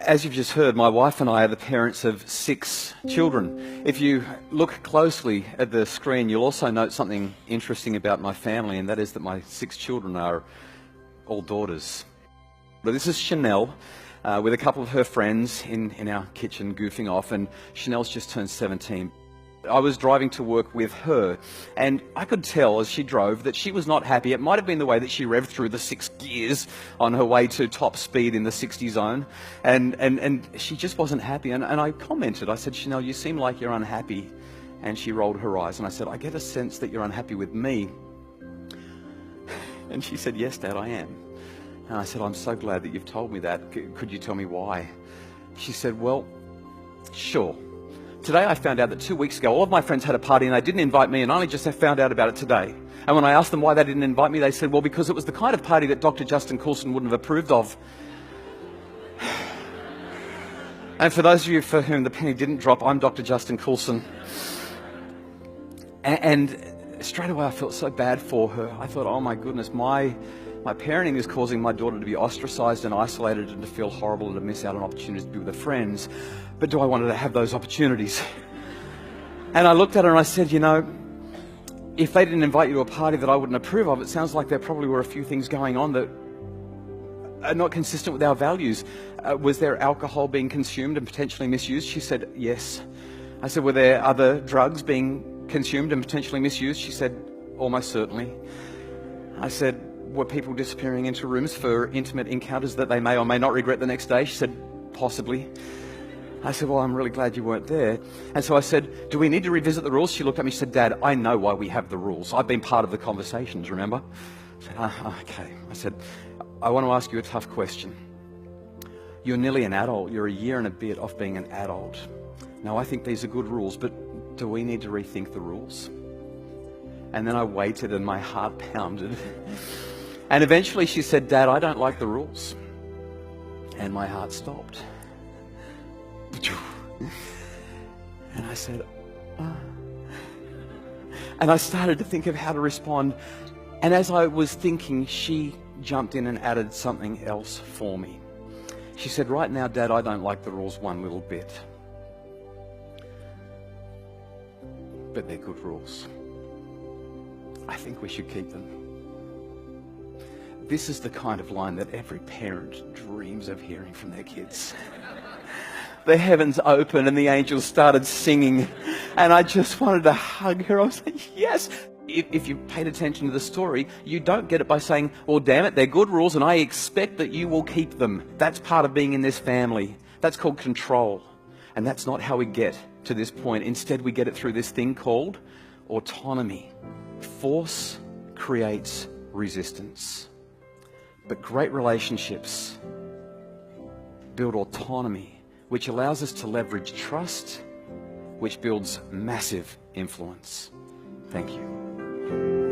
As you've just heard, my wife and I are the parents of 6 children. If you look closely at the screen, you'll also note something interesting about my family, and that is that my 6 children are all daughters. But this is Chanel with a couple of her friends in our kitchen goofing off, and Chanel's just turned 17. I was driving to work with her, and I could tell as she drove that she was not happy. It might have been the way that she revved through the 6 gears on her way to top speed in the 60 zone, and she just wasn't happy. And I commented, I said, Chanel, you seem like you're unhappy. And she rolled her eyes, and I said, I get a sense that you're unhappy with me. And she said, yes, Dad, I am. And I said, I'm so glad that you've told me that. Could you tell me why? She said, well, sure. Today I found out that 2 weeks ago all of my friends had a party and they didn't invite me, and I only just found out about it today. And when I asked them why they didn't invite me, they said, well, because it was the kind of party that Dr. Justin Coulson wouldn't have approved of. And for those of you for whom the penny didn't drop, I'm Dr. Justin Coulson. And straight away I felt so bad for her. I thought, oh my goodness, my parenting is causing my daughter to be ostracized and isolated and to feel horrible and to miss out on opportunities to be with her friends. But do I want her to have those opportunities? And I looked at her and I said, you know, if they didn't invite you to a party that I wouldn't approve of, it sounds like there probably were a few things going on that are not consistent with our values. Was there alcohol being consumed and potentially misused? She said, yes. I said, were there other drugs being consumed and potentially misused? She said, almost certainly. I said, were people disappearing into rooms for intimate encounters that they may or may not regret the next day? She said, possibly. I said, well, I'm really glad you weren't there. And so I said, do we need to revisit the rules? She looked at me, she said, Dad, I know why we have the rules. I've been part of the conversations, remember? I said, okay. I said, I want to ask you a tough question. You're nearly an adult. You're a year and a bit off being an adult. Now, I think these are good rules, but do we need to rethink the rules? And then I waited and my heart pounded. And eventually she said, Dad, I don't like the rules. And my heart stopped. And I said, And I started to think of how to respond. And as I was thinking, she jumped in and added something else for me. She said, right now, Dad, I don't like the rules one little bit. But they're good rules. I think we should keep them. This is the kind of line that every parent dreams of hearing from their kids. The heavens opened and the angels started singing, and I just wanted to hug her. I was like, yes. If you paid attention to the story, you don't get it by saying, well, damn it, they're good rules and I expect that you will keep them. That's part of being in this family. That's called control. And that's not how we get to this point. Instead, we get it through this thing called autonomy. Force creates resistance. But great relationships build autonomy, which allows us to leverage trust, which builds massive influence. Thank you.